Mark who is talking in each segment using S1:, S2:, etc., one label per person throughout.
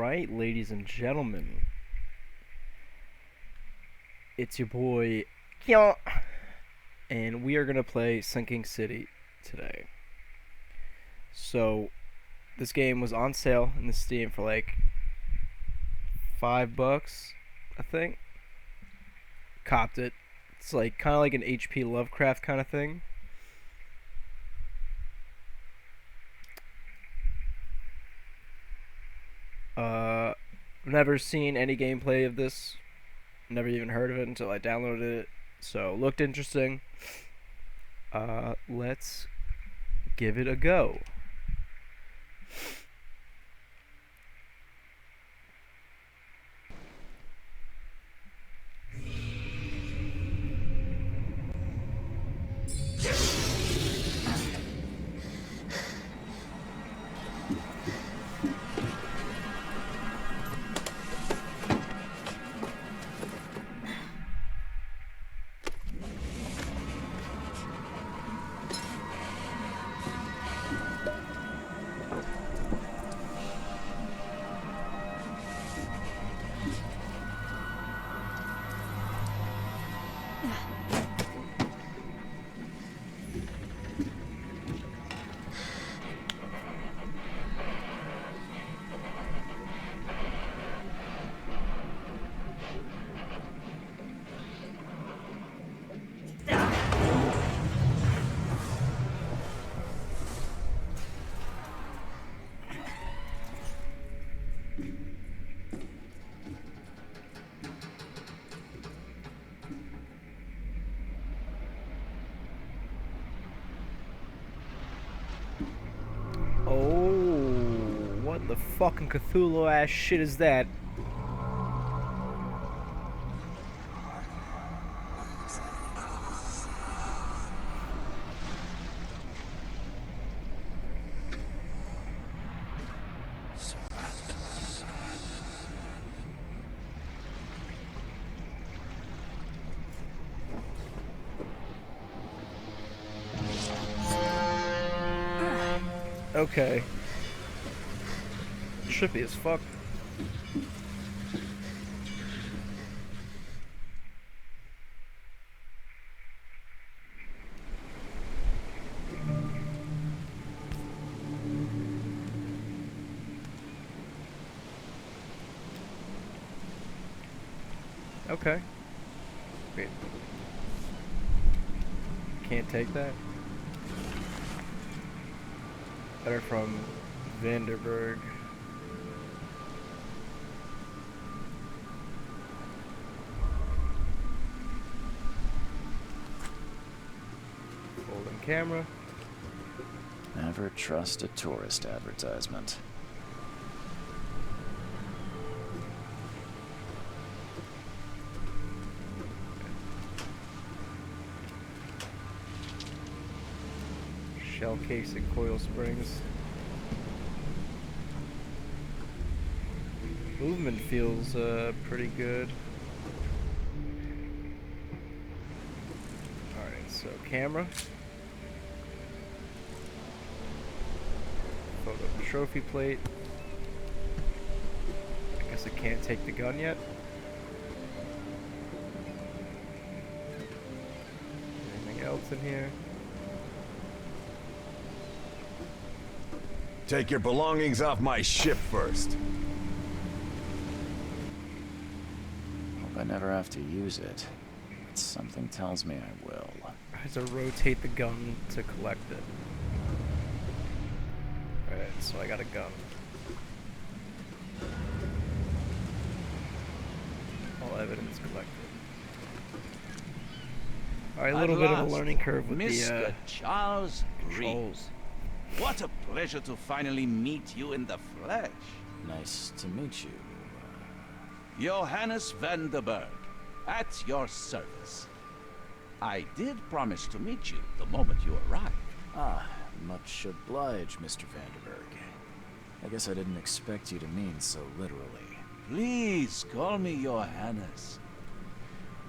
S1: Alright, ladies and gentlemen, it's your boy, Kyo, and we are going to play Sinking City today. So, this game was on sale in the Steam for like $5, I think. Copped it. It's like kind of like an H.P Lovecraft kind of thing. Never seen any gameplay of this. Never even heard of it until I downloaded it. So, looked interesting. Let's give it a go. Oh, what the fucking Cthulhu ass shit is that? Okay. Trippy as fuck. Okay. Wait. Can't take that? Letter from Vanderberg. Folding camera.
S2: Never trust a tourist advertisement.
S1: Shell casing, coil springs. Movement feels pretty good. Alright, so camera. Photo of the trophy plate. I guess I can't take the gun yet. Anything else in here?
S3: Take your belongings off my ship first.
S2: Hope I never have to use it. But something tells me I will.
S1: I have to rotate the gun to collect it. Alright, so I got a gun. All evidence collected. Alright, a little bit of a learning curve with
S4: Mr.
S1: the
S4: Charles
S1: controls.
S4: What a pleasure to finally meet you in the flesh.
S2: Nice to meet you.
S4: Johannes Vanderberg, at your service. I did promise to meet you the moment you arrived.
S2: Ah, much obliged, Mr. Vanderberg. I guess I didn't expect you to mean so literally.
S4: Please call me Johannes.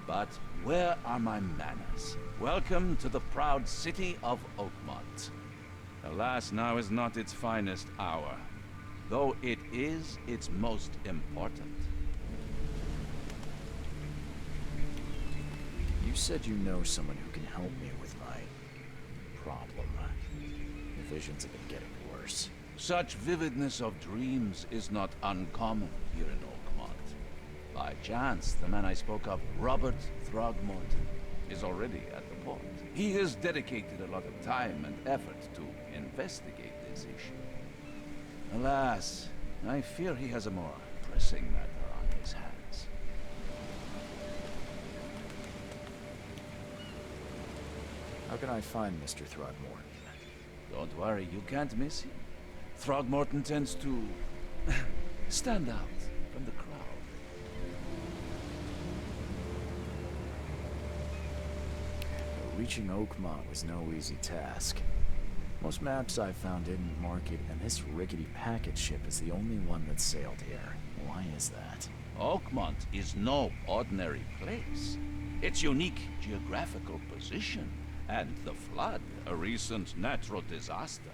S4: But where are my manners? Welcome to the proud city of Oakmont. Alas, now is not its finest hour. though it is its most important.
S2: You said you know someone who can help me with my problem. The visions have been getting worse.
S4: Such vividness of dreams is not uncommon here in Oakmont. By chance, the man I spoke of, Robert Throgmorton, is already at the port. He has dedicated a lot of time and effort to investigate this issue. Alas, I fear he has a more pressing matter on his hands.
S2: How can I find Mr. Throgmorton?
S4: Don't worry, you can't miss him. Throgmorton tends to stand out from the crowd.
S2: Reaching Oakmont was no easy task. Most maps I've found didn't mark it, and this rickety packet ship is the only one that sailed here. Why is that?
S4: Oakmont is no ordinary place. Its unique geographical position and the flood, a recent natural disaster,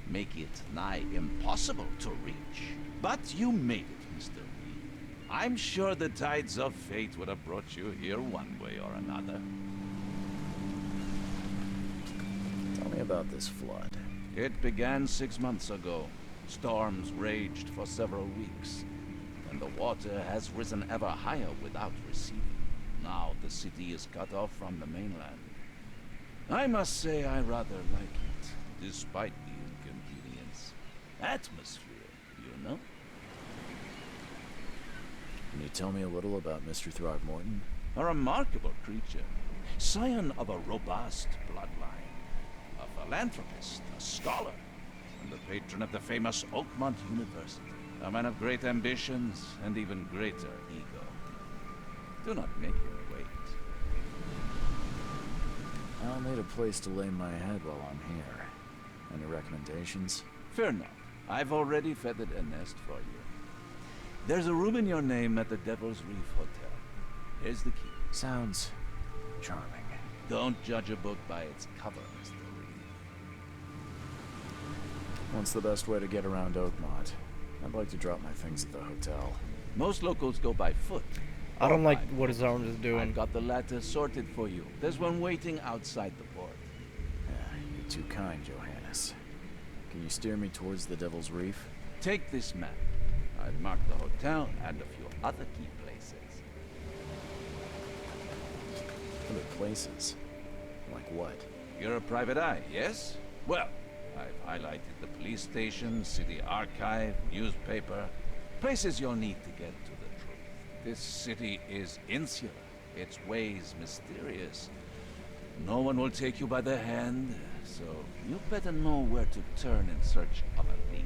S4: make it nigh impossible to reach. But you made it, Mr. Reed. I'm sure the tides of fate would have brought you here one way or another.
S2: Tell me about this flood.
S4: It began 6 months ago. Storms raged for several weeks, and the water has risen ever higher without receding. Now the city is cut off from the mainland. I must say I rather like it, despite the inconvenience. Atmosphere, you know?
S2: Can you tell me a little about Mr. Throgmorton?
S4: A remarkable creature, scion of a robust bloodline, a philanthropist, a scholar, and the patron of the famous Oakmont University. A man of great ambitions and even greater ego. Do not make him wait.
S2: I'll need a place to lay my head while I'm here. Any recommendations?
S4: Fear not. I've already feathered a nest for you. There's a room in your name at the Devil's Reef Hotel. Here's the key.
S2: Sounds charming.
S4: Don't judge a book by its cover, Mr. Reed.
S2: What's the best way to get around Oakmont? I'd like to drop my things at the hotel.
S4: Most locals go by foot.
S1: I don't
S4: or
S1: like
S4: by
S1: what his arms is
S4: I've
S1: doing.
S4: got the latter sorted for you. There's one waiting outside the port.
S2: You're too kind, Johannes. Can you steer me towards the Devil's Reef?
S4: Take this map. I've marked the hotel and a few other key places.
S2: Other places? Like what?
S4: You're a private eye, yes? Well, I've highlighted the police station, city archive, newspaper. Places you'll need to get to the truth. This city is insular, its ways mysterious. No one will take you by the hand, so you better know where to turn in search of a lead.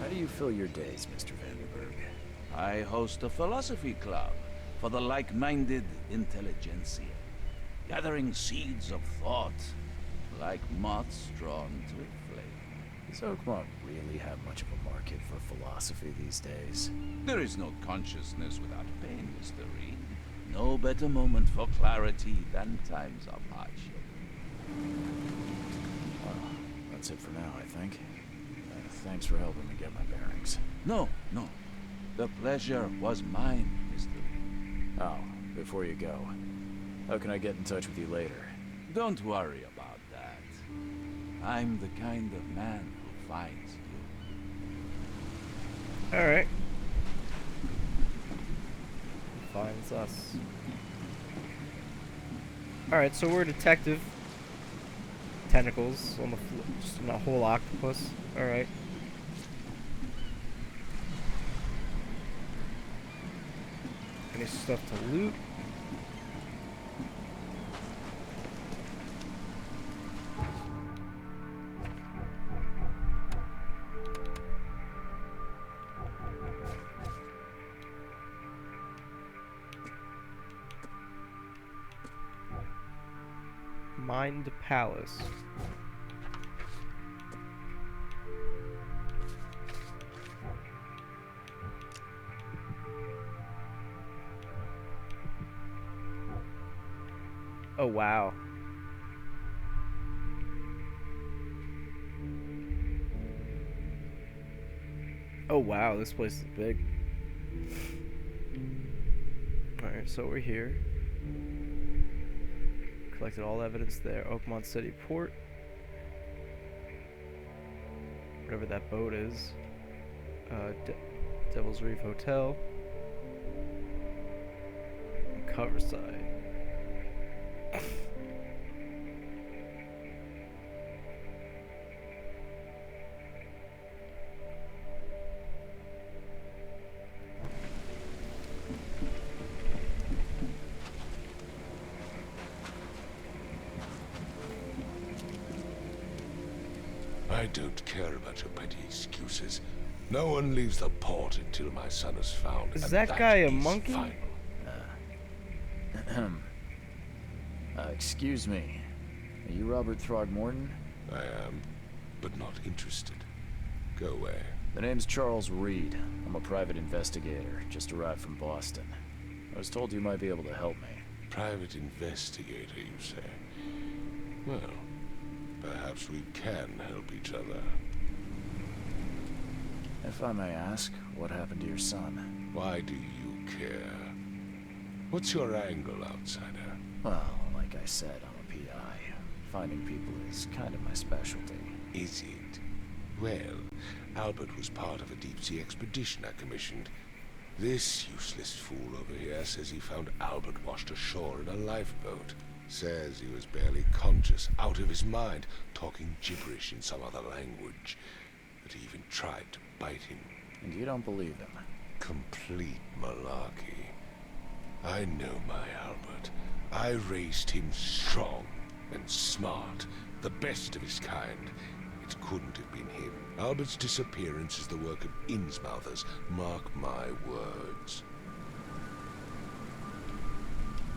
S2: How do you fill your days, Mr. Vanderberg?
S4: I host a philosophy club for the like-minded intelligentsia, gathering seeds of thought like moths drawn to a flame.
S2: Does Oakmont really have much of a market for philosophy these days?
S4: There is no consciousness without pain, Mr. Reed. No better moment for clarity than times of hardship.
S2: Well, that's it for now, I think. Thanks for helping me get my bearings.
S4: No. The pleasure was mine, Mr. Reed.
S2: Oh, before you go, how can I get in touch with you later?
S4: Don't worry about that. I'm the kind of man who finds you.
S1: Alright. Finds us. Alright, so we're a detective. Tentacles on the floor. Just a whole octopus. Alright. Any stuff to loot? Mind Palace. Oh wow. Oh wow, this place is big. Alright, so we're here. Collected all evidence there. Oakmont City Port. Whatever that boat is. Devil's Reef Hotel. And Coverside.
S5: I don't care about your petty excuses. No one leaves the port until my son is found.
S1: Is
S5: and
S1: that guy a
S5: is
S1: monkey?
S5: final.
S2: Excuse me. Are you Robert Throgmorton?
S5: I am, but not interested. Go away.
S2: The name's Charles Reed. I'm a private investigator, just arrived from Boston. I was told you might be able to help me.
S5: Private investigator, you say? Well, perhaps we can help each other.
S2: If I may ask, what happened to your son?
S5: Why do you care? What's your angle, outsider?
S2: Well, like I said, I'm a PI. Finding people is kind of my specialty.
S5: Is it? Well, Albert was part of a deep-sea expedition I commissioned. This useless fool over here says he found Albert washed ashore in a lifeboat. Says he was barely conscious, out of his mind, talking gibberish in some other language. That he even tried to bite him.
S2: And you don't believe him?
S5: Complete malarkey. I know my Albert. I raised him strong and smart, the best of his kind. It couldn't have been him. Albert's disappearance is the work of Innsmouthers, mark my words.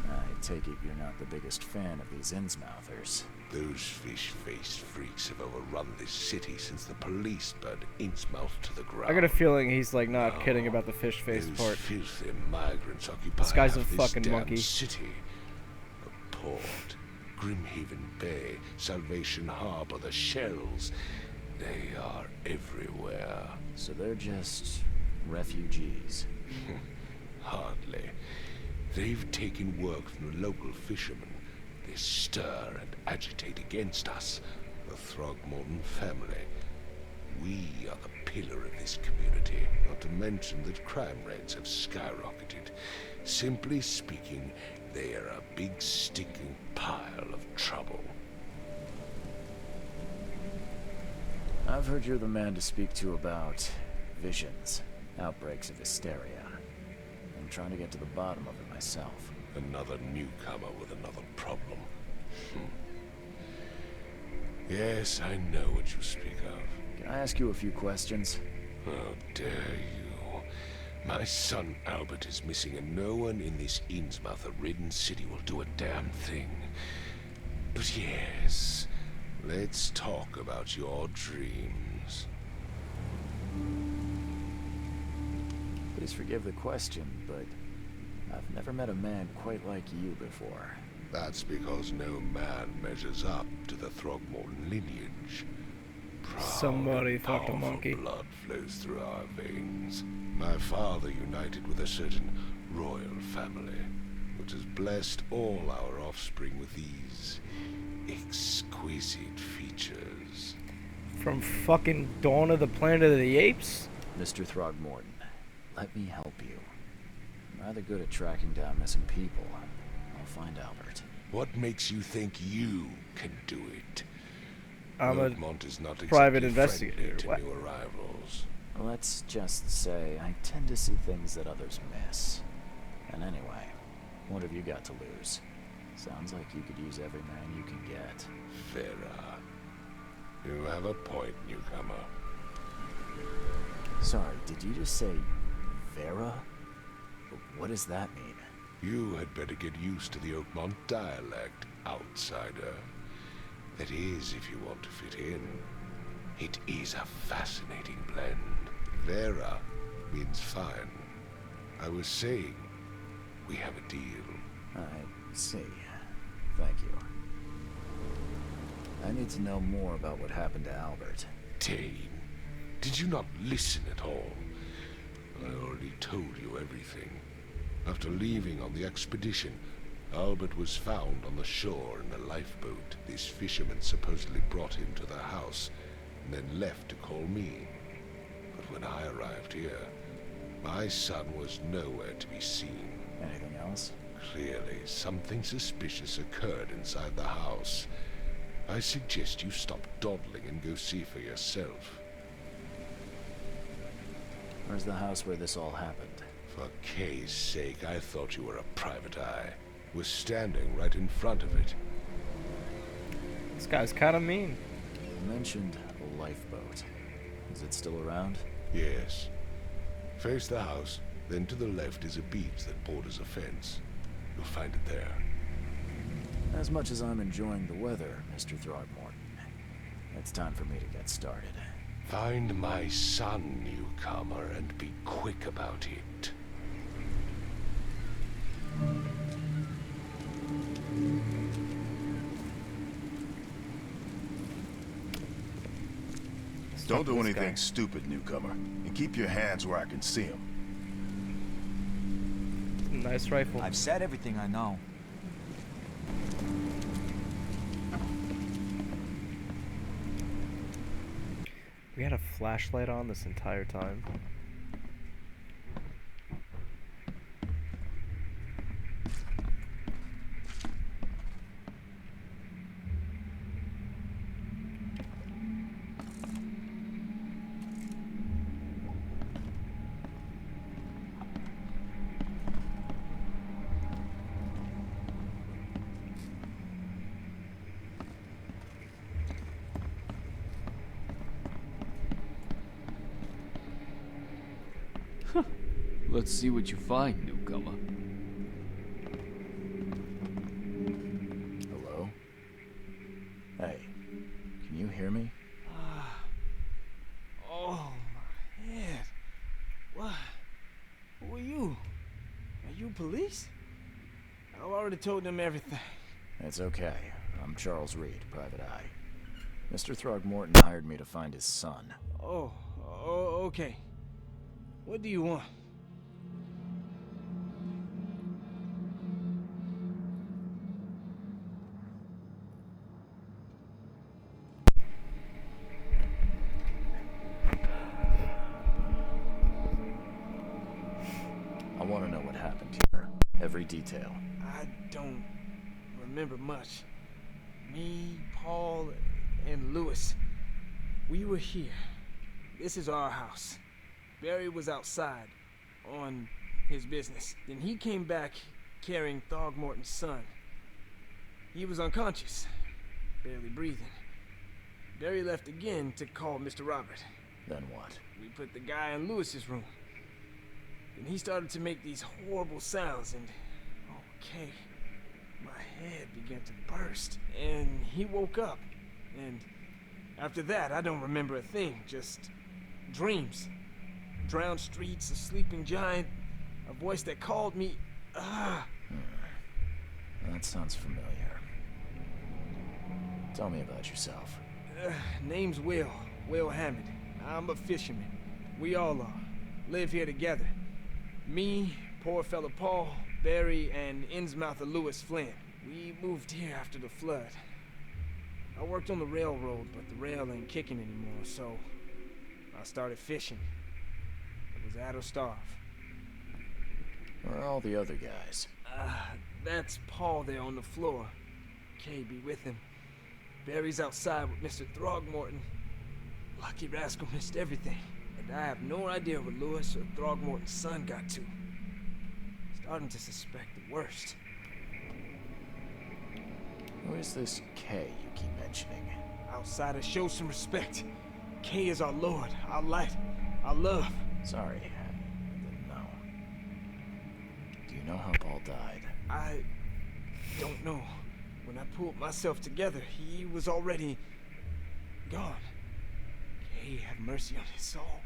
S2: I take it you're not the biggest fan of these Innsmouthers.
S5: Those fish-faced freaks have overrun this city since the police burned Innsmouth to the ground.
S1: I got a feeling he's like not kidding about the fish face
S5: Those
S1: part.
S5: filthy migrants occupy
S1: This guy's a
S5: half this
S1: fucking
S5: damn
S1: monkey.
S5: city. The port, Grimhaven Bay, Salvation Harbor, the shells. They are everywhere.
S2: So they're just refugees.
S5: Hardly. They've taken work from the local fishermen. They stir and agitate against us, the Throgmorton family. We are the pillar of this community, not to mention that crime rates have skyrocketed. Simply speaking, they are a big stinking pile of trouble.
S2: I've heard you're the man to speak to about visions, outbreaks of hysteria. I'm trying to get to the bottom of it myself.
S5: Another newcomer with another problem. Yes, I know what you speak of.
S2: Can I ask you a few questions?
S5: How dare you? My son Albert is missing, and no one in this Innsmouth-ridden city will do a damn thing. But yes, let's talk about your dreams.
S2: Please forgive the question, but I've never met a man quite like you before.
S5: That's because no man measures up to the Throgmorton lineage. Proud
S1: Somebody
S5: and
S1: fucked a
S5: powerful
S1: monkey.
S5: blood flows through our veins. My father united with a certain royal family, which has blessed all our offspring with these exquisite features.
S1: From fucking Dawn of the Planet of the Apes?
S2: Mr. Throgmorton, let me help you. I'm rather good at tracking down missing people. I'll find Albert.
S5: What makes you think you can do it?
S1: I'm a
S5: Oakmont is not
S1: private
S5: exactly
S1: investigator.
S5: friendly to
S1: What?
S5: new arrivals.
S2: Let's just say I tend to see things that others miss. And anyway, what have you got to lose? Sounds like you could use every man you can get.
S5: Vera. You have a point, newcomer.
S2: Sorry, did you just say Vera? What does that mean?
S5: You had better get used to the Oakmont dialect, outsider. That is, if you want to fit in. It is a fascinating blend. Vera means fine. I was saying, we have a deal.
S2: I see. Thank you. I need to know more about what happened to Albert.
S5: Dane, did you not listen at all? I already told you everything. After leaving on the expedition, Albert was found on the shore in a lifeboat. These fishermen supposedly brought him to their house, and then left to call me. But when I arrived here, my son was nowhere to be seen.
S2: Anything else?
S5: Clearly, something suspicious occurred inside the house. I suggest you stop dawdling and go see for yourself.
S2: Where's the house where this all happened?
S5: For Kay's sake, I thought you were a private eye. Was standing right in front of it.
S1: This guy's kind of mean.
S2: You mentioned a lifeboat. Is it still around?
S5: Yes. Face the house, then to the left is a beach that borders a fence. You'll find it there.
S2: As much as I'm enjoying the weather, Mr. Throgmorton, it's time for me to get started.
S5: Find my son, newcomer, and be quick about it.
S6: Don't do
S1: this
S6: anything
S1: guy.
S6: stupid, newcomer, and keep your hands where I can see them.
S1: Nice rifle.
S7: I've said everything I know.
S1: We had a flashlight on this entire time.
S7: Let's see what you find, newcomer.
S2: Hello? Hey, can you hear me?
S8: Oh, my head. What? Who are you? Are you police? I've already told them everything.
S2: It's okay. I'm Charles Reed, Private Eye. Mr. Throgmorton hired me to find his son.
S8: Oh, okay. What do you want?
S2: I want to know what happened here. Every detail.
S8: I don't remember much. Me, Paul, and Lewis. We were here. This is our house. Barry was outside on his business. Then he came back carrying Throgmorton's son. He was unconscious, barely breathing. Barry left again to call Mr. Robert.
S2: Then what?
S8: We put the guy in Lewis's room. Then he started to make these horrible sounds and... okay. My head began to burst. And he woke up. And after that, I don't remember a thing. Just dreams. Drowned streets, a sleeping giant, a voice that called me.
S2: That sounds familiar. Tell me about yourself.
S8: Name's Will Hammond. I'm a fisherman. We all are. Live here together. Me, poor fella Paul, Barry, and Innsmouther Lewis Flynn. We moved here after the flood. I worked on the railroad, but the rail ain't kicking anymore, so I started fishing. It was at or starve.
S2: Where are all the other guys?
S8: That's Paul there on the floor. Kay be with him. Barry's outside with Mr. Throgmorton. Lucky rascal missed everything. And I have no idea where Lewis or Throgmorton's son got to. Starting to suspect the worst.
S2: Who is this Kay you keep mentioning?
S8: Outsiders, show some respect. Kay is our lord, our light, our love.
S2: Sorry, I didn't know. Do you know how Paul died?
S8: I don't know. When I pulled myself together, he was already gone. Kay have mercy on his soul.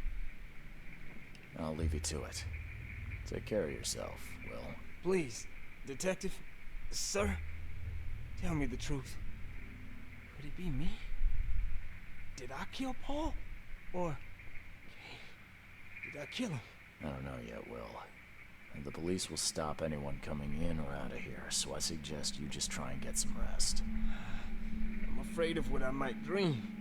S2: I'll leave you to it. Take care of yourself, Will.
S8: Please, detective, sir, tell me the truth. Could it be me? Did I kill Paul? Or did I kill him?
S2: I don't know yet, Will. The police will stop anyone coming in or out of here, so I suggest you just try and get some rest.
S8: I'm afraid of what I might dream.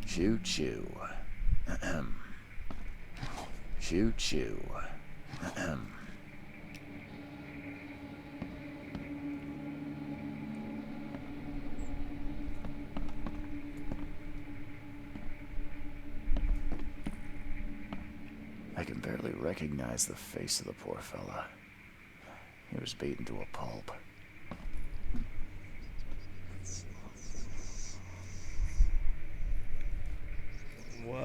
S2: Choo choo. Ahem. Choo choo. Ahem. I can barely recognize the face of the poor fella. He was beaten to a pulp.
S1: What?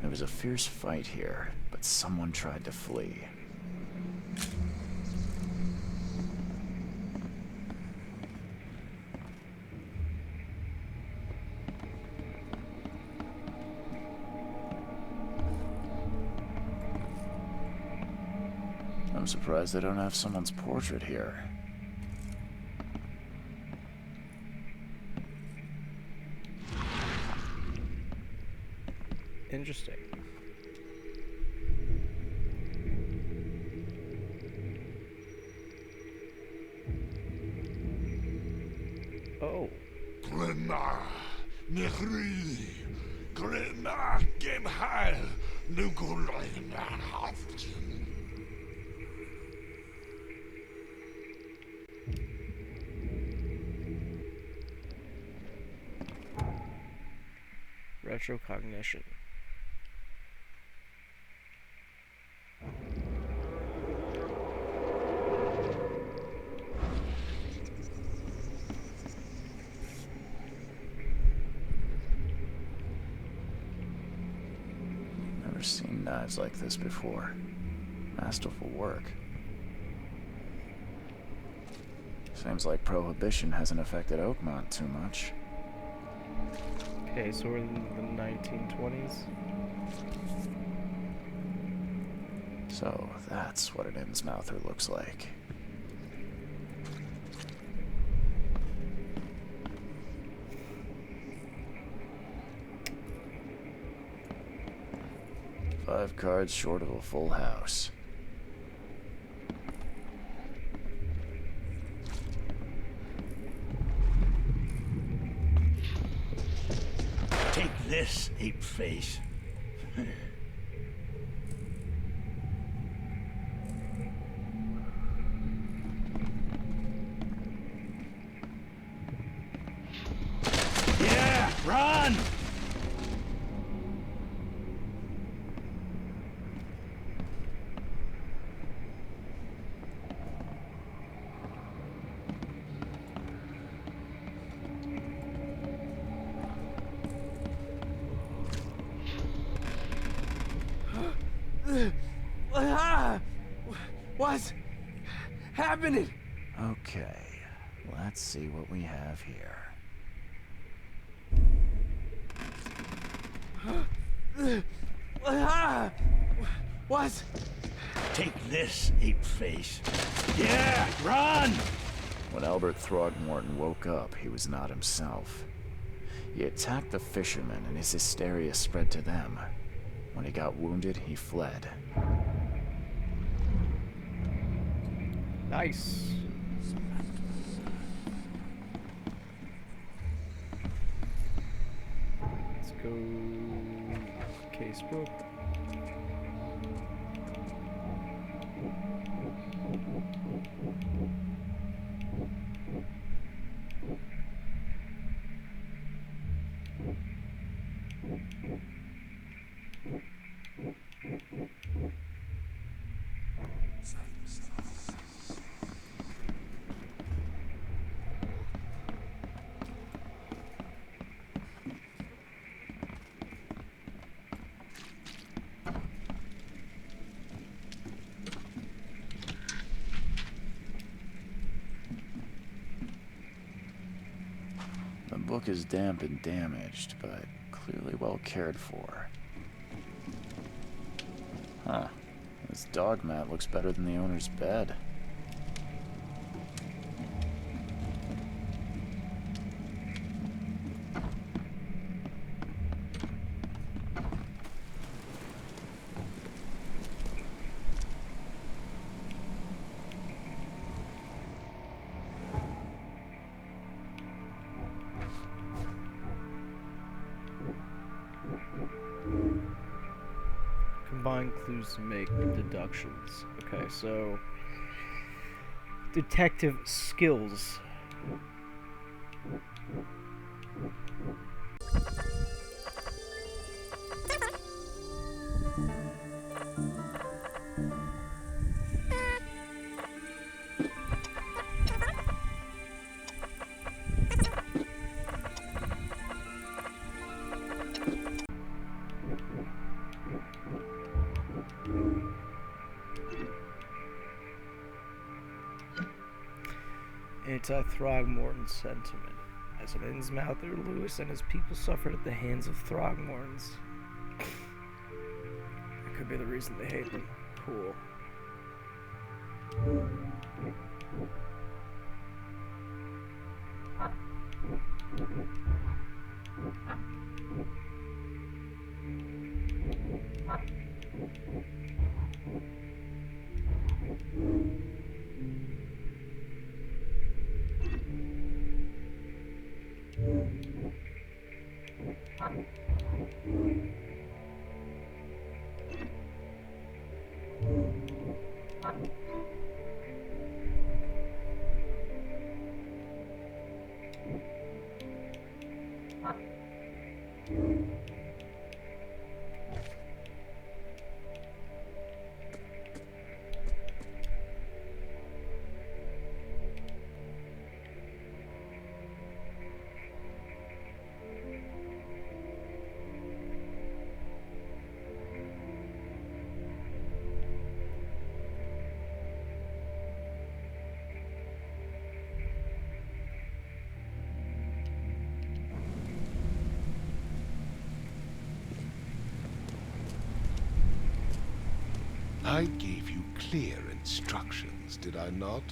S2: There was a fierce fight here, but someone tried to flee. I'm surprised they don't have someone's portrait here.
S1: Interesting. Oh.
S5: Glenna, Nehri, Glenna, Gemheil, Nugulenhaft.
S1: Retrocognition.
S2: Never seen knives like this before. Masterful work. Seems like Prohibition hasn't affected Oakmont too much.
S1: Okay, so we're in the 1920s.
S2: So that's what an Innsmouther looks like. Five cards short of a full house.
S9: Take this, ape face. Yeah, run!
S8: What's happening?
S2: Okay, let's see what we have here.
S8: What?
S9: Take this, ape face. Yeah, run!
S2: When Albert Throgmorton woke up, he was not himself. He attacked the fishermen, and his hysteria spread to them. When he got wounded, he fled.
S1: Nice. Let's go. Casebook.
S2: The book is damp and damaged, but clearly well cared for. Huh. This dog mat looks better than the owner's bed.
S1: Combine clues to make deductions. Okay, so detective skills. Anti-Throgmorton sentiment. As an Innsmouther, Lewis and his people suffered at the hands of Throgmortons. That could be the reason they hate them. Cool.
S5: I gave you clear instructions, did I not?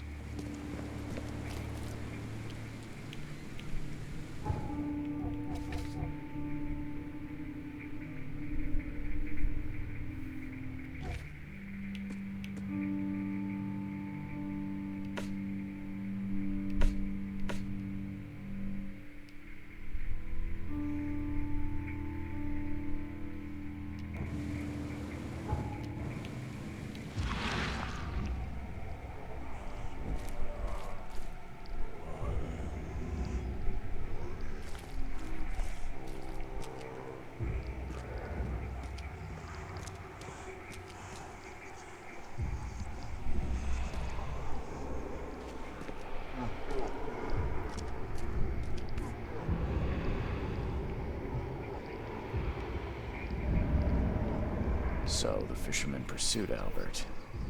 S2: So the fisherman pursued Albert,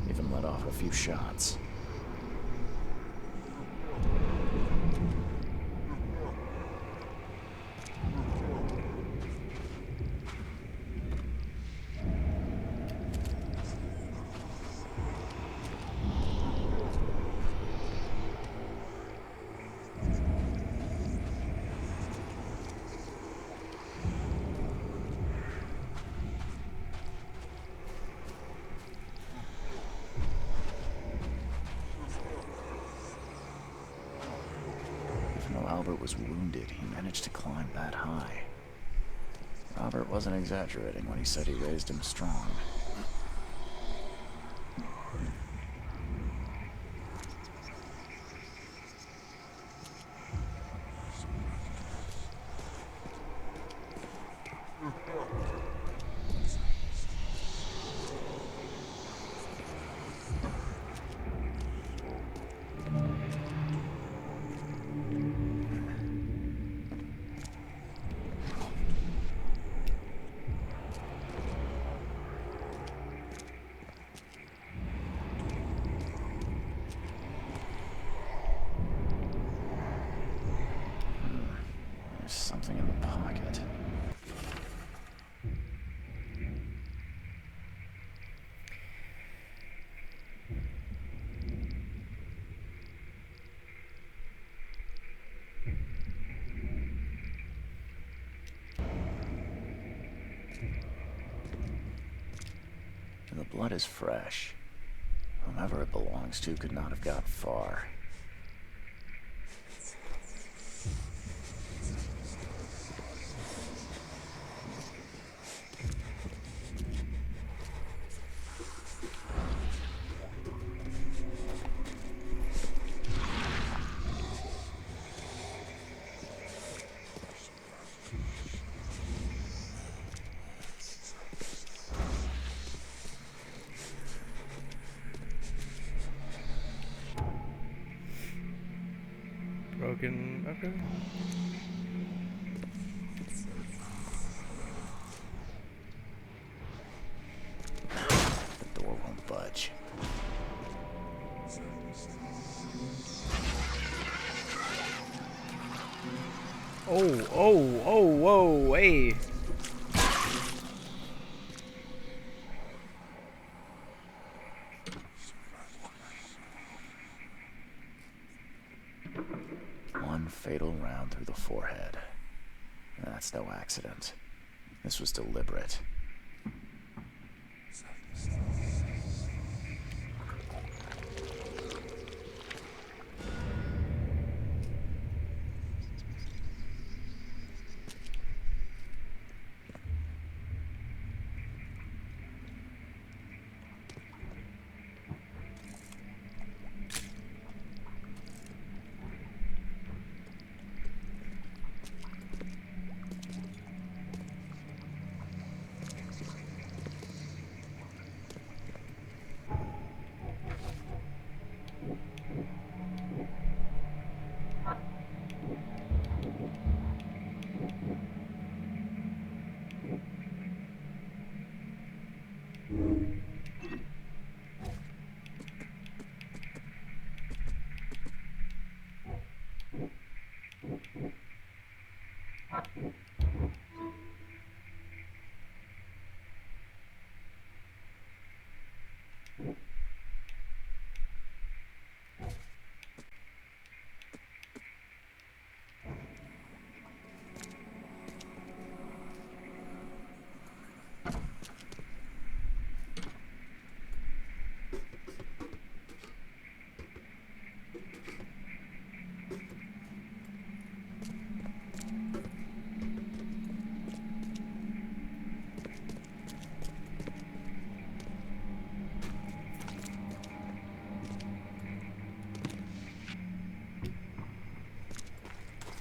S2: even let off a few shots. Albert was wounded, he managed to climb that high. Robert wasn't exaggerating when he said he raised him strong. Something in the pocket. blood is fresh. Whomever it belongs to could not have gotten far.
S1: Broken. Okay.
S2: The door won't budge.
S1: Whoa, hey.
S2: One fatal round through the forehead. That's no accident. This was deliberate.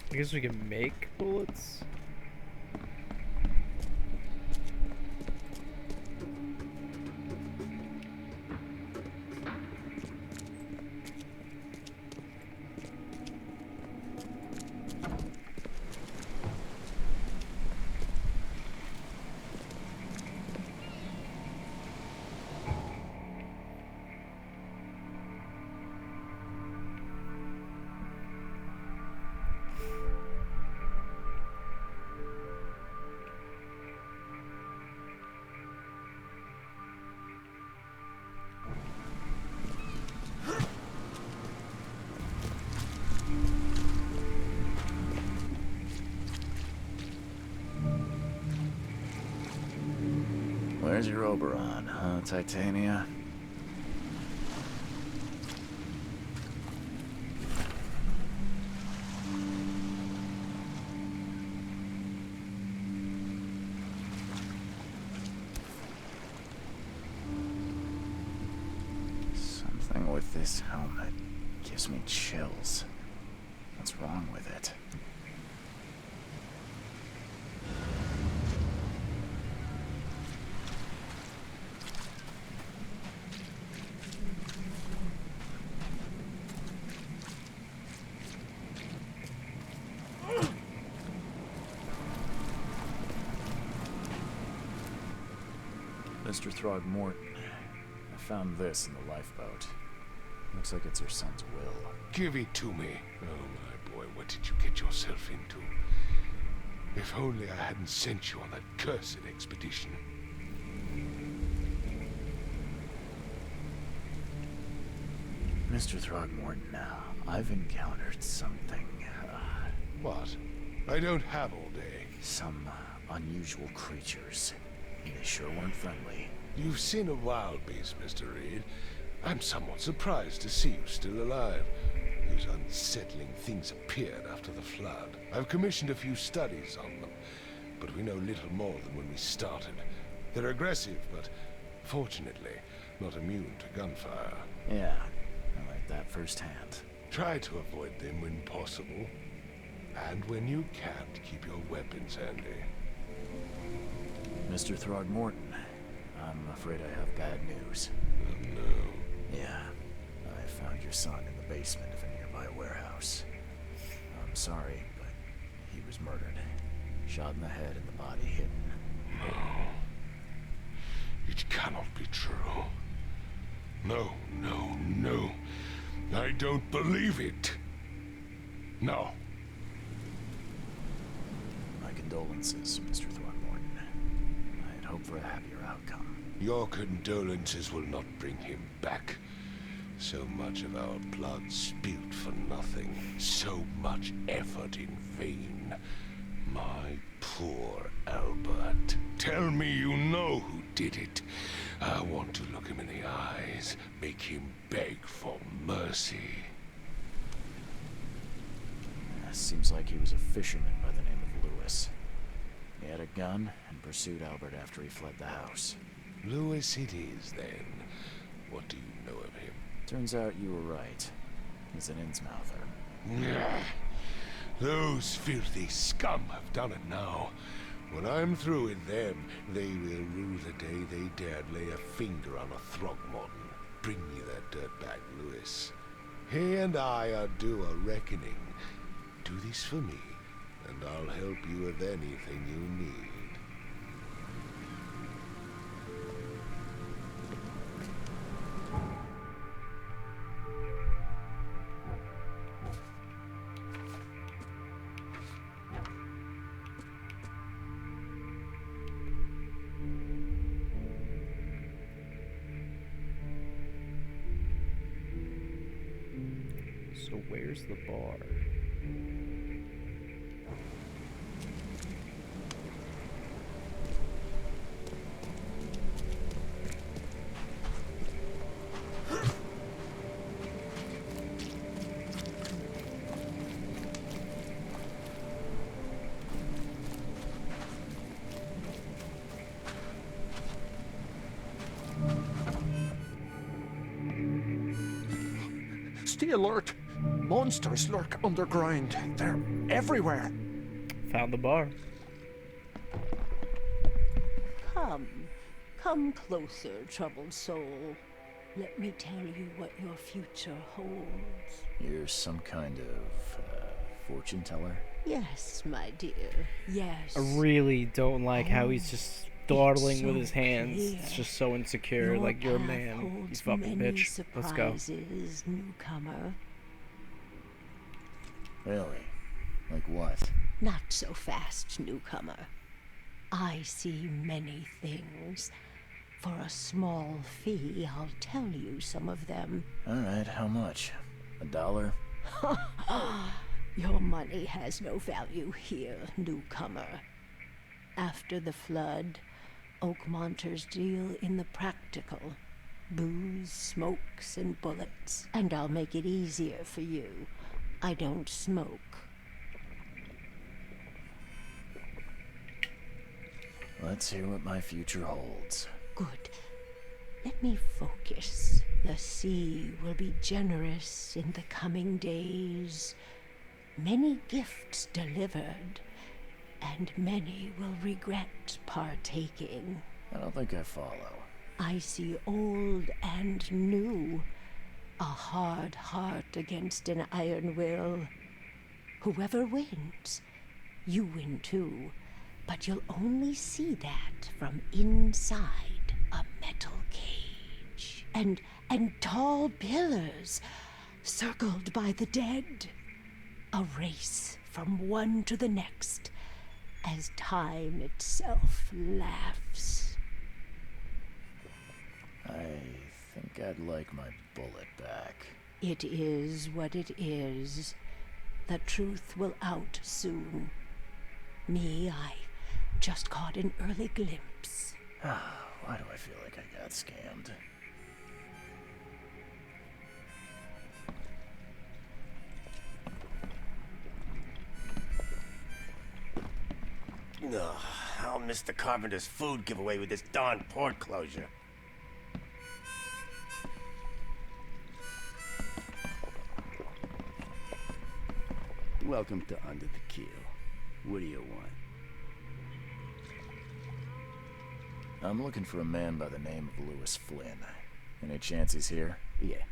S1: I guess we can make bullets.
S2: Where's your Oberon, huh, Titania? Something with this helmet gives me chills. What's wrong with it? Mr. Throgmorton, I found this in the lifeboat. Looks like it's your son's will.
S5: Give it to me. Oh, my boy, what did you get yourself into? If only I hadn't sent you on that cursed expedition.
S2: Mr. Throgmorton, I've encountered something.
S5: What? I don't have all day.
S2: Some unusual creatures. They sure weren't friendly.
S5: You've seen a wild beast, Mr. Reed. I'm somewhat surprised to see you still alive. Those unsettling things appeared after the flood. I've commissioned a few studies on them, but we know little more than when we started. They're aggressive, but fortunately, not immune to gunfire.
S2: Yeah, I like that firsthand.
S5: Try to avoid them when possible. And when you can't, keep your weapons handy.
S2: Mr. Throgmorton, I'm afraid I have bad news.
S5: Oh, no.
S2: Yeah, I found your son in the basement of a nearby warehouse. I'm sorry, but he was murdered. Shot in the head and the body hidden.
S5: No. It cannot be true. No, no, no. I don't believe it. No.
S2: My condolences, Mr. Throgmorton. I had hoped for a happier outcome.
S5: Your condolences will not bring him back. So much of our blood spilled for nothing. So much effort in vain. My poor Albert. Tell me you know who did it. I want to look him in the eyes, make him beg for mercy.
S2: Seems like he was a fisherman by the name of Lewis. He had a gun and pursued Albert after he fled the house.
S5: Lewis it is, then. What do you know of him?
S2: Turns out you were right. He's an Innsmouther.
S5: Those filthy scum have done it now. When I'm through with them, they will rue the day they dared lay a finger on a Throgmorton. Bring me that dirtbag, Lewis. He and I are due a reckoning. Do this for me, and I'll help you with anything you need.
S1: So where's the bar?
S10: Stay alert! Monsters lurk underground. They're everywhere.
S1: Found the bar.
S11: Come closer, troubled soul. Let me tell you what your future holds.
S2: You're some kind of, fortune teller?
S11: Yes, my dear, yes.
S1: I really don't like how he's just dawdling with
S11: so
S1: his hands.
S11: clear.
S1: It's just so insecure.
S11: Your
S1: Like, you're a
S11: path
S1: man. You
S11: holds
S1: fucking
S11: many
S1: bitch. Let's go.
S11: surprises, newcomer.
S2: Really? Like what?
S11: Not so fast, newcomer. I see many things. For a small fee, I'll tell you some of them.
S2: Alright, how much? $1?
S11: Your money has no value here, newcomer. After the flood, Oakmonters deal in the practical. Booze, smokes, and bullets. And I'll make it easier for you. I don't smoke.
S2: Let's hear what my future holds.
S11: Good. Let me focus. The sea will be generous in the coming days. Many gifts delivered, and many will regret partaking.
S2: I don't think I follow.
S11: I see old and new. A hard heart against an iron will. Whoever wins, you win too. But you'll only see that from inside a metal cage. And tall pillars circled by the dead. A race from one to the next as time itself laughs.
S2: I think I'd like my bullet back.
S11: It is what it is. The truth will out soon. Me, I just caught an early glimpse.
S2: Why do I feel like I got scammed?
S12: Ugh, I'll miss the carpenter's food giveaway with this darn port closure.
S9: Welcome to Under the Keel. What do you want?
S2: I'm looking for a man by the name of Lewis Flynn. Any chance he's here?
S9: Yeah.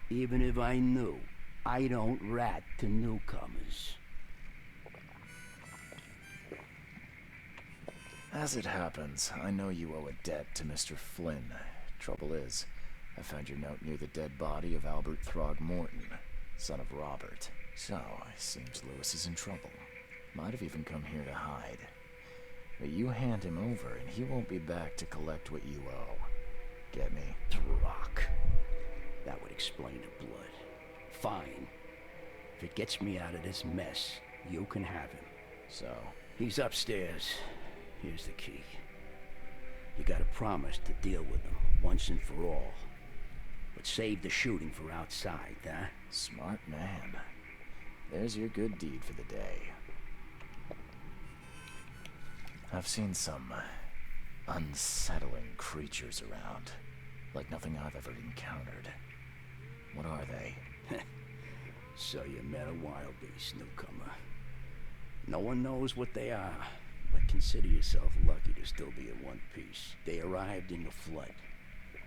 S9: Even if I knew, I don't rat to newcomers.
S2: As it happens, I know you owe a debt to Mr. Flynn. Trouble is, I found your note near the dead body of Albert Throgmorton, son of Robert. So, it seems Lewis is in trouble. Might have even come here to hide. But you hand him over, and he won't be back to collect what you owe. Get me?
S9: Throck. That would explain the blood. Fine. If it gets me out of this mess, you can have him.
S2: So?
S9: He's upstairs. Here's the key. You gotta promise to deal with him, once and for all. But save the shooting for outside, huh?
S2: Smart man. There's your good deed for the day. I've seen some unsettling creatures around, like nothing I've ever encountered. What are they?
S9: So you met a wild beast, newcomer. No one knows what they are, but consider yourself lucky to still be in one piece. They arrived in the flood.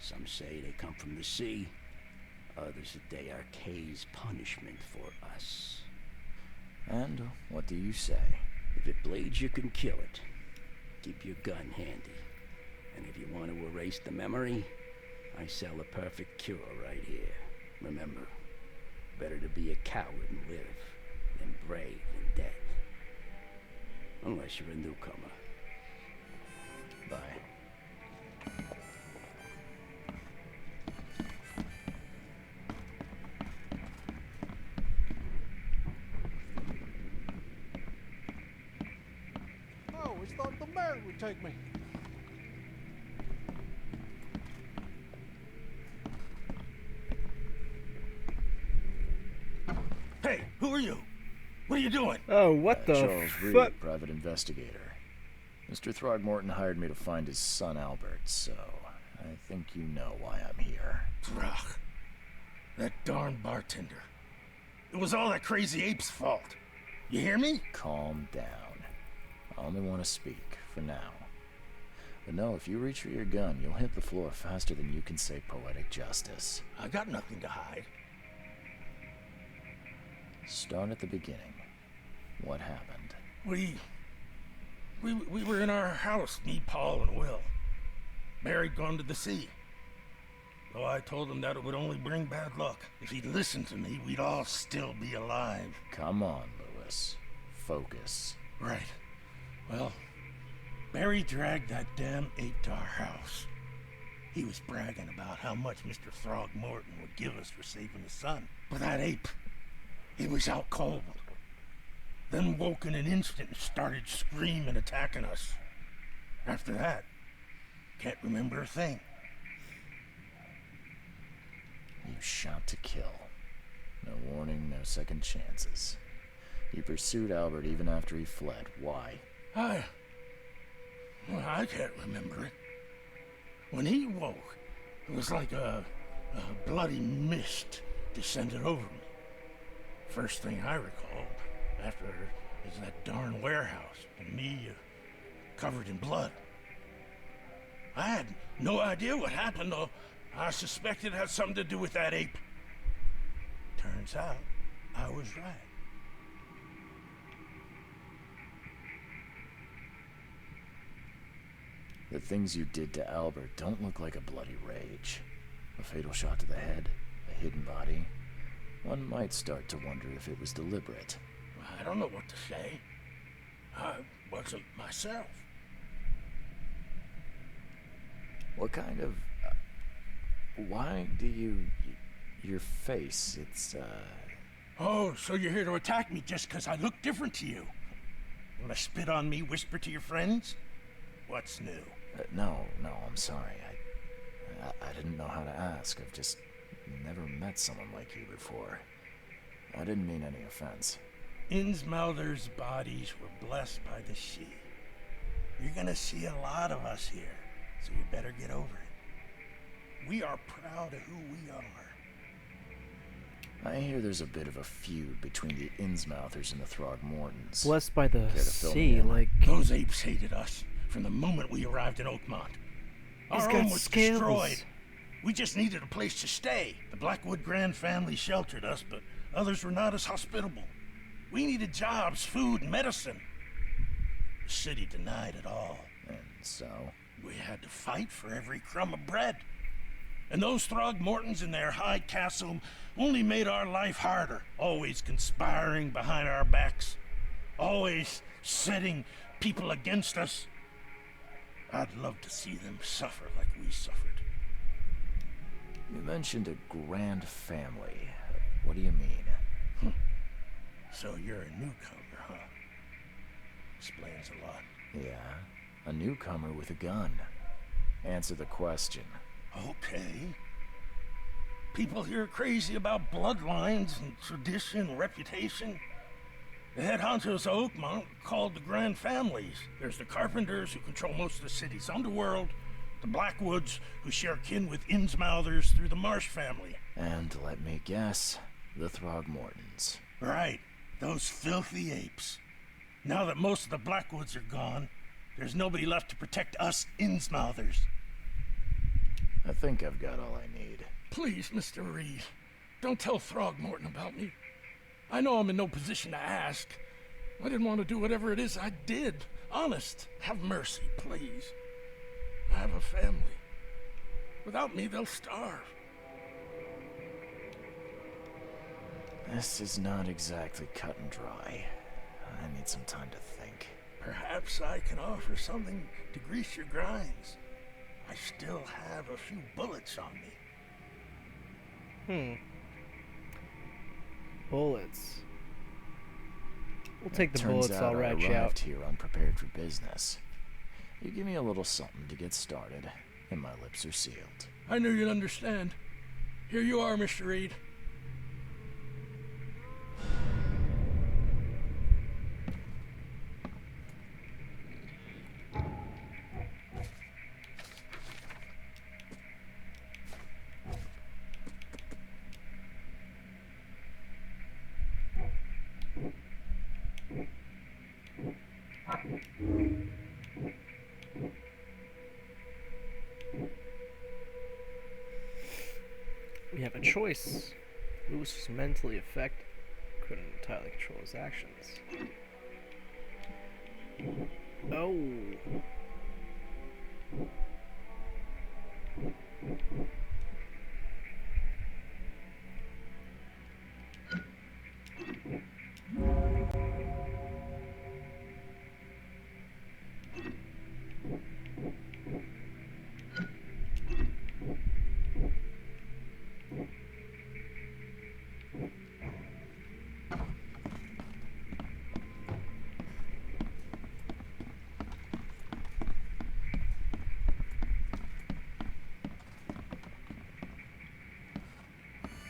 S9: Some say they come from the sea, others that they are Kay's punishment for us.
S2: And what do you say?
S9: If it bleeds, you can kill it. Keep your gun handy. And if you want to erase the memory, I sell a perfect cure right here. Remember, better to be a coward and live than brave and dead. Unless you're a newcomer.
S2: Bye.
S10: I always thought the mayor would take me.
S9: Hey, who are you? What are you doing?
S1: Oh, what the
S2: Charles
S1: fuck?
S2: Reed, private investigator. Mr. Throgmorton hired me to find his son Albert, so I think you know why I'm here.
S9: Drach. That darn bartender. It was all that crazy ape's fault. You hear me?
S2: Calm down. I only want to speak, for now. But no, if you reach for your gun, you'll hit the floor faster than you can say poetic justice.
S9: I got nothing to hide.
S2: Start at the beginning. What happened?
S9: We were in our house, me, Paul, and Will. Barry'd gone to the sea. Though I told him that it would only bring bad luck. If he'd listened to me, we'd all still be alive.
S2: Come on, Lewis. Focus.
S9: Right. Well, Barry dragged that damn ape to our house. He was bragging about how much Mr. Throgmorton would give us for saving his son. But that ape, he was out cold. Then woke in an instant and started screaming, attacking us. After that, can't remember a thing.
S2: You shot to kill. No warning, no second chances. You pursued Albert even after he fled. Why?
S9: I can't remember it. When he woke, it was like a bloody mist descended over me. First thing I recall after is that darn warehouse and me covered in blood. I had no idea what happened, though. I suspected it had something to do with that ape. Turns out, I was right.
S2: The things you did to Albert don't look like a bloody rage. A fatal shot to the head, a hidden body. One might start to wonder if it was deliberate.
S9: I don't know what to say. I wasn't myself.
S2: What kind of... why do you... your face, it's,
S9: Oh, so you're here to attack me just because I look different to you? Wanna spit on me, whisper to your friends? What's new?
S2: No, I'm sorry. I didn't know how to ask. I've just never met someone like you before. I didn't mean any offense.
S9: Innsmouthers' bodies were blessed by the sea. You're gonna see a lot of us here, so you better get over it. We are proud of who we are.
S2: I hear there's a bit of a feud between the Innsmouthers and the Throgmortons.
S1: Blessed by the
S2: Care to fill me
S1: sea,
S2: in?
S1: like...
S9: Those apes hated us from the moment we arrived in Oakmont.
S1: He's
S9: Our
S1: got
S9: home was
S1: scales.
S9: destroyed. We just needed a place to stay. The Blackwood Grand family sheltered us, but others were not as hospitable. We needed jobs, food, medicine. The city denied it all.
S2: And so?
S9: We had to fight for every crumb of bread. And those Throgmortons in their high castle only made our life harder, always conspiring behind our backs, always setting people against us. I'd love to see them suffer like we suffered.
S2: You mentioned a grand family. What do you mean?
S9: So you're a newcomer, huh? Explains a lot.
S2: Yeah, a newcomer with a gun. Answer the question.
S9: Okay. People here are crazy about bloodlines and tradition and reputation. The head honchos of Oakmont are called the Grand Families. There's the Carpenters, who control most of the city's underworld, the Blackwoods, who share kin with Innsmouthers through the Marsh family.
S2: And let me guess, the Throgmortons.
S9: Right, those filthy apes. Now that most of the Blackwoods are gone, there's nobody left to protect us Innsmouthers.
S2: I think I've got all I need.
S9: Please, Mr. Reed, don't tell Throgmorton about me. I know I'm in no position to ask. I didn't want to do whatever it is I did. Honest, have mercy, please. I have a family. Without me, they'll starve.
S2: This is not exactly cut and dry. I need some time to think.
S9: Perhaps I can offer something to grease your grinds. I still have a few bullets on me.
S1: Bullets. We'll take the
S2: Turns
S1: bullets,
S2: out
S1: I'll
S2: I
S1: rat you
S2: arrived
S1: out.
S2: here unprepared for business. You give me a little something to get started, and my lips are sealed.
S9: I knew you'd understand. Here you are, Mr. Reed.
S1: We have a choice. Lewis was mentally affected. Couldn't entirely control his actions. Oh.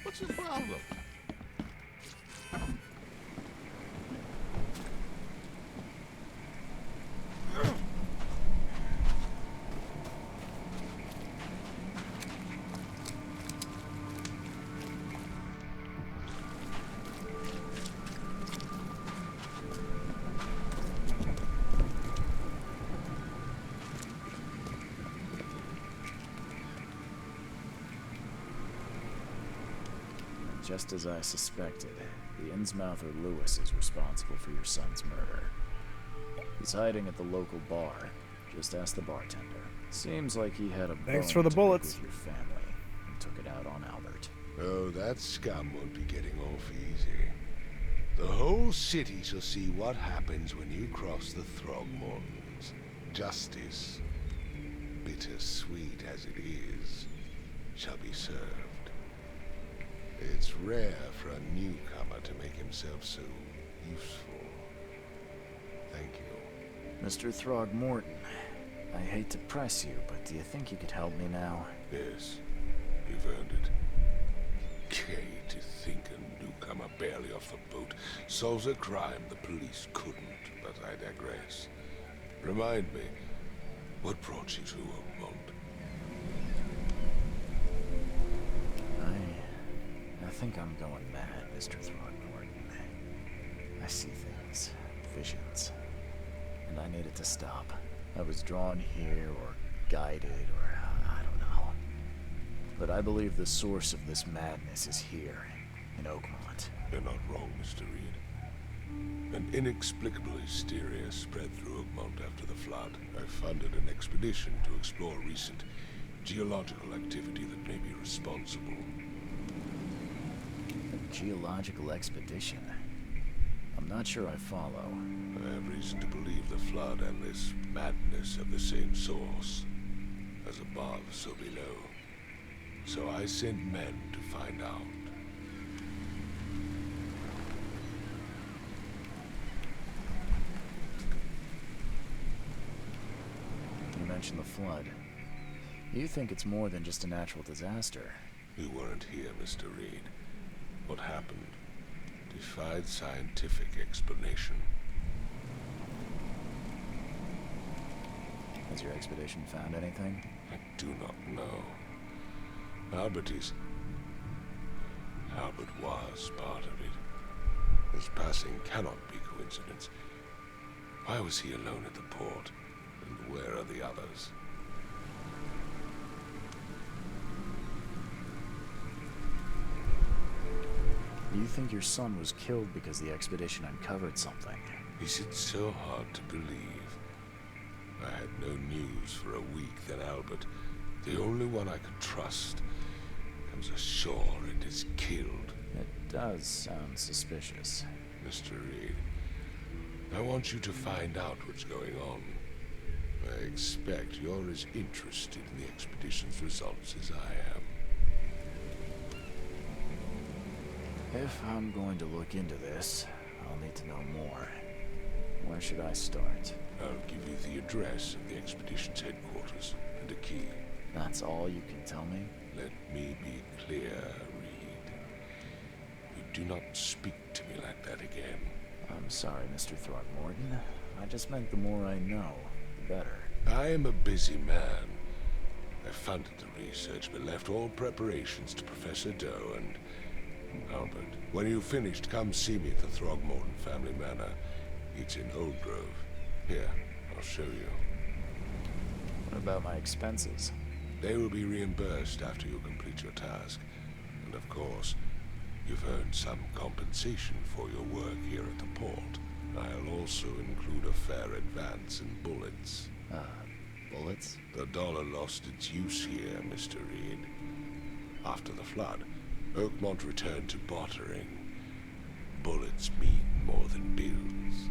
S5: What's his problem?
S2: Just as I suspected, the Innsmouther Lewis is responsible for your son's murder. He's hiding at the local bar. Just ask the bartender. Seems like he had a
S1: Thanks
S2: bone
S1: for the
S2: to pick
S1: bullets.
S2: with your family and took it out on Albert.
S5: Oh, that scum won't be getting off easy. The whole city shall see what happens when you cross the Throgmortons. Justice, bittersweet as it is, shall be served. It's rare for a newcomer to make himself so useful. Thank you.
S2: Mr. Throgmorton, I hate to press you, but do you think you could help me now?
S5: Yes, you've earned it. Gay to think a newcomer barely off the boat solves a crime the police couldn't, but I digress. Remind me, what brought you to Oakmont?
S2: I think I'm going mad, Mr. Throgmorton. I see things, visions, and I needed to stop. I was drawn here, or guided, or I don't know. But I believe the source of this madness is here, in Oakmont.
S5: You're not wrong, Mr. Reed. An inexplicable hysteria spread through Oakmont after the flood. I funded an expedition to explore recent geological activity that may be responsible.
S2: A geological expedition? I'm not sure I follow.
S5: I have reason to believe the flood and this madness have the same source. As above, so below. So I sent men to find out.
S2: You mentioned the flood. You think it's more than just a natural disaster?
S5: You weren't here, Mr. Reed. What happened defied scientific explanation.
S2: Has your expedition found anything?
S5: I do not know. Albert was part of it. His passing cannot be coincidence. Why was he alone at the port? And where are the others?
S2: You think your son was killed because the expedition uncovered something?
S5: Is it so hard to believe? I had no news for a week, then Albert, the only one I could trust, comes ashore and is killed.
S2: It does sound suspicious.
S5: Mr. Reed, I want you to find out what's going on. I expect you're as interested in the expedition's results as I am.
S2: If I'm going to look into this, I'll need to know more. Where should I start?
S5: I'll give you the address of the expedition's headquarters and a key.
S2: That's all you can tell me?
S5: Let me be clear, Reed. You do not speak to me like that again.
S2: I'm sorry, Mr. Throgmorton. I just meant the more I know, the better.
S5: I am a busy man. I funded the research, but left all preparations to Professor Doe and Albert. When you've finished, come see me at the Throgmorton family manor. It's in Old Grove. Here, I'll show you.
S2: What about my expenses?
S5: They will be reimbursed after you complete your task. And of course, you've earned some compensation for your work here at the port. I'll also include a fair advance in bullets.
S2: Bullets?
S5: The dollar lost its use here, Mr. Reed. After the flood, Oakmont returned to bartering. Bullets mean more than bills.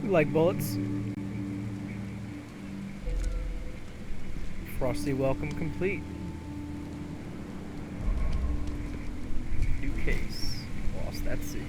S1: We like bullets. Frosty welcome complete. New case. Lost at sea.